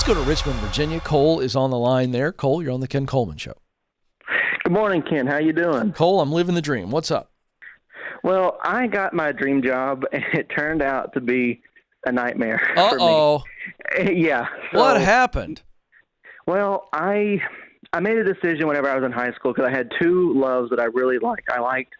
Let's go to Richmond, Virginia. Cole is on the line there. Cole, you're on the Ken Coleman Show. Good morning, Ken. How you doing? Cole, I'm living the dream. What's up? Well, I got my dream job, and it turned out to be a nightmare for me. Yeah. What happened? Well, I made a decision whenever I was in high school because I had two loves that I really liked. I liked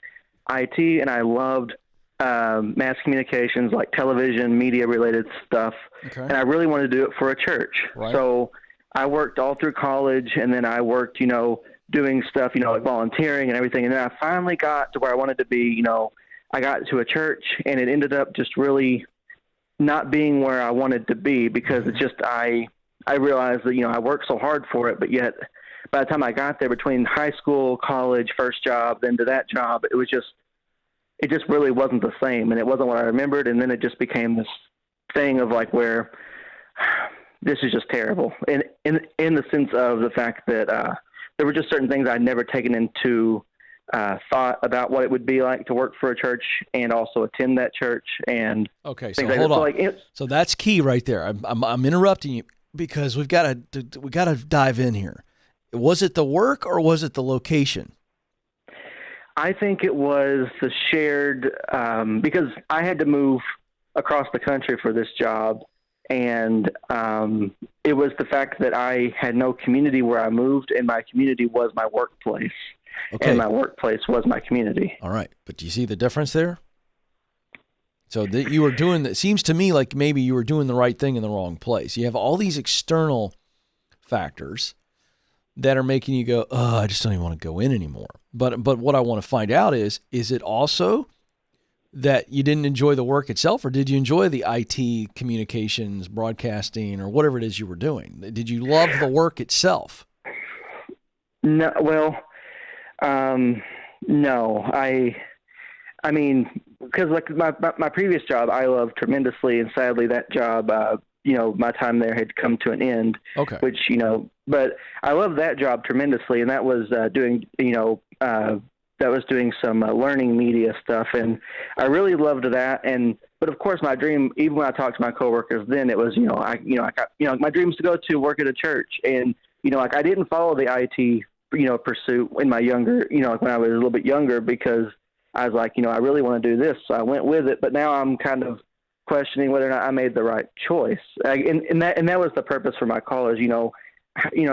IT, and I loved mass communications, like television, media-related stuff. Okay. And I really wanted to do it for a church. Right. So I worked all through college, and then I worked, doing stuff, like volunteering and everything. And then I finally got to where I wanted to be. I got to a church, and it ended up just really not being where I wanted to be because it's just I realized that, I worked so hard for it, but yet by the time I got there, between high school, college, first job, then to that job, it just really wasn't the same, and it wasn't what I remembered. And then it just became this thing of like where this is just terrible, and in the sense of the fact that there were just certain things I'd never taken into thought about what it would be like to work for a church and also attend that church. And okay, so hold on. So that's key right there. I'm interrupting you because we got to dive in here. Was it the work or was it the location? I think it was the shared because I had to move across the country for this job, and it was the fact that I had no community where I moved, and my community was my workplace. Okay. And my workplace was my community. All right. But do you see the difference there? So that you were doing, it seems to me like maybe you were doing the right thing in the wrong place. You have all these external factors that are making you go, oh, I just don't even want to go in anymore. But what I want to find out is it also that you didn't enjoy the work itself, or did you enjoy the IT, communications, broadcasting, or whatever it is you were doing? Did you love the work itself? No, well, no. I mean, because like my previous job, I loved tremendously, and sadly that job, my time there had come to an end. Okay. Which, but I loved that job tremendously, and that was doing some learning media stuff, and I really loved that. But of course, my dream, even when I talked to my coworkers, then it was, my dream was to go to work at a church, and I didn't follow the IT, pursuit in my younger, when I was a little bit younger, because I was like, I really want to do this, so I went with it. But now I'm kind of questioning whether or not I made the right choice, and that was the purpose for my call is,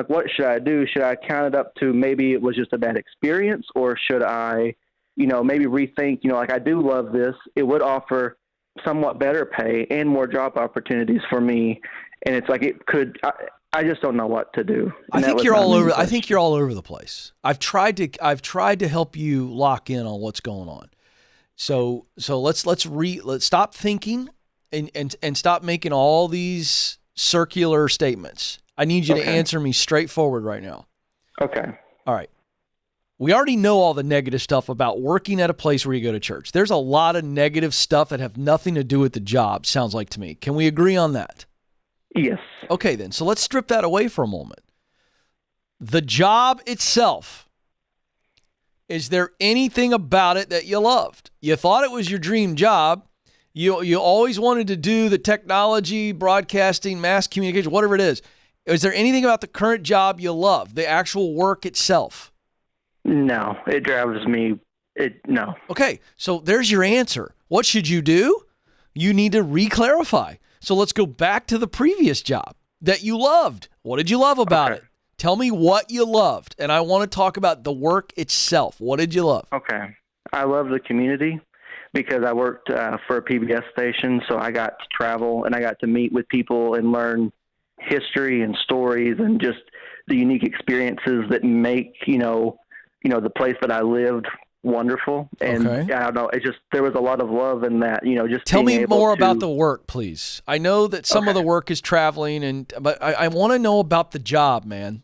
what should I do? Should I count it up to maybe it was just a bad experience, or should I, maybe rethink, I do love this. It would offer somewhat better pay and more job opportunities for me. And it's like, I just don't know what to do. I think you're all over. I think you're all over the place. I've tried to help you lock in on what's going on. So let's stop thinking and stop making all these circular statements. I need you to answer me straightforward right now. Okay. All right. We already know all the negative stuff about working at a place where you go to church. There's a lot of negative stuff that have nothing to do with the job, sounds like to me. Can we agree on that? Yes. Okay, then. So let's strip that away for a moment. The job itself, is there anything about it that you loved? You thought it was your dream job. You always wanted to do the technology, broadcasting, mass communication, whatever it is. Is there anything about the current job you love, the actual work itself? No, it drives me. No. Okay, so there's your answer. What should you do? You need to re-clarify. So let's go back to the previous job that you loved. What did you love about it? Tell me what you loved, and I want to talk about the work itself. What did you love? Okay. I love the community because I worked for a PBS station, so I got to travel and I got to meet with people and learn history and stories and just the unique experiences that make, the place that I lived wonderful. And I don't know, there was a lot of love in that, just tell me more about the work, please. I know that some of the work is traveling, but I want to know about the job, man.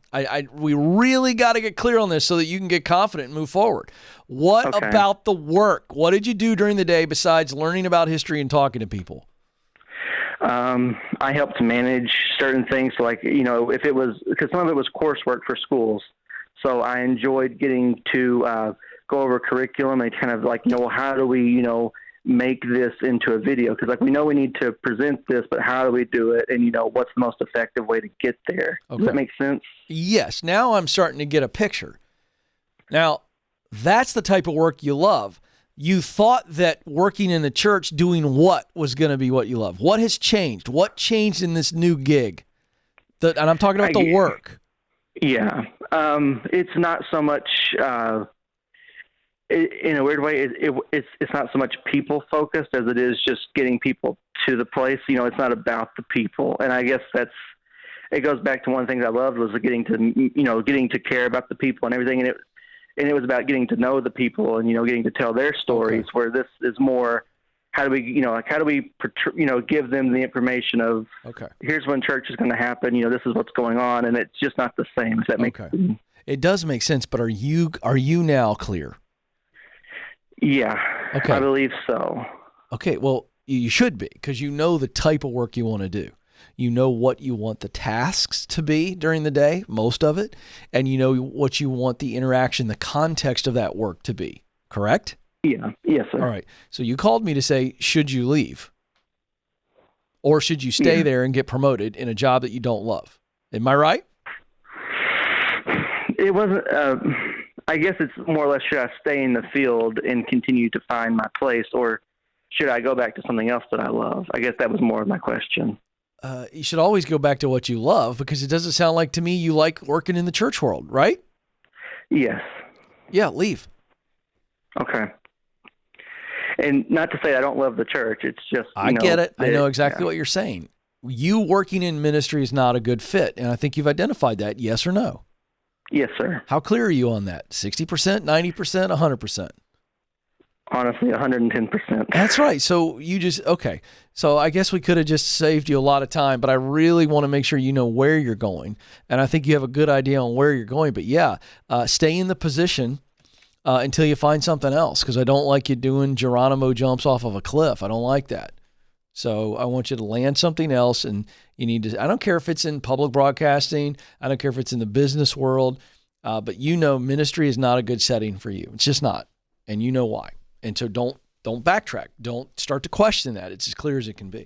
We really got to get clear on this so that you can get confident and move forward. What about the work? What did you do during the day besides learning about history and talking to people? I helped manage certain things, like, if it was, because some of it was coursework for schools. So I enjoyed getting to go over curriculum and kind of like, how do we, make this into a video? Because like we know we need to present this, but how do we do it? And what's the most effective way to get there? Okay. Does that make sense? Yes. Now I'm starting to get a picture. Now, that's the type of work you love. You thought that working in the church doing what was going to be what you love. What has changed? What changed in this new gig? And I'm talking about the work. Yeah. It's not so much, in a weird way, it's not so much people focused as it is just getting people to the place. It's not about the people. And I guess it goes back to one of the things I loved was getting to care about the people and everything. And it was about getting to know the people and, getting to tell their stories. Okay. Where this is more, how do we give them the information of, okay, here's when church is going to happen. This is what's going on. And it's just not the same. Does that make sense? It does make sense, but are you now clear? Yeah. Okay. I believe so. Okay. Well, you should be, because you know the type of work you want to do. You know what you want the tasks to be during the day, most of it, and you know what you want the interaction, the context of that work to be, correct? Yeah. Yes, sir. All right. So you called me to say, should you leave? Or should you stay there and get promoted in a job that you don't love? Am I right? It wasn't, I guess it's more or less, should I stay in the field and continue to find my place, or should I go back to something else that I love? I guess that was more of my question. You should always go back to what you love, because it doesn't sound like to me you like working in the church world, right? Yes. Yeah, leave. Okay. And not to say I don't love the church. It's just, I get it. I know exactly what you're saying. You working in ministry is not a good fit, and I think you've identified that, yes or no? Yes, sir. How clear are you on that? 60%, 90%, 100%? Honestly, 110%. That's right. So okay. So I guess we could have just saved you a lot of time, but I really want to make sure you know where you're going. And I think you have a good idea on where you're going. But yeah, stay in the position until you find something else, because I don't like you doing Geronimo jumps off of a cliff. I don't like that. So I want you to land something else, and you need to, I don't care if it's in public broadcasting. I don't care if it's in the business world, but ministry is not a good setting for you. It's just not. And you know why. And so don't backtrack. Don't start to question that. It's as clear as it can be.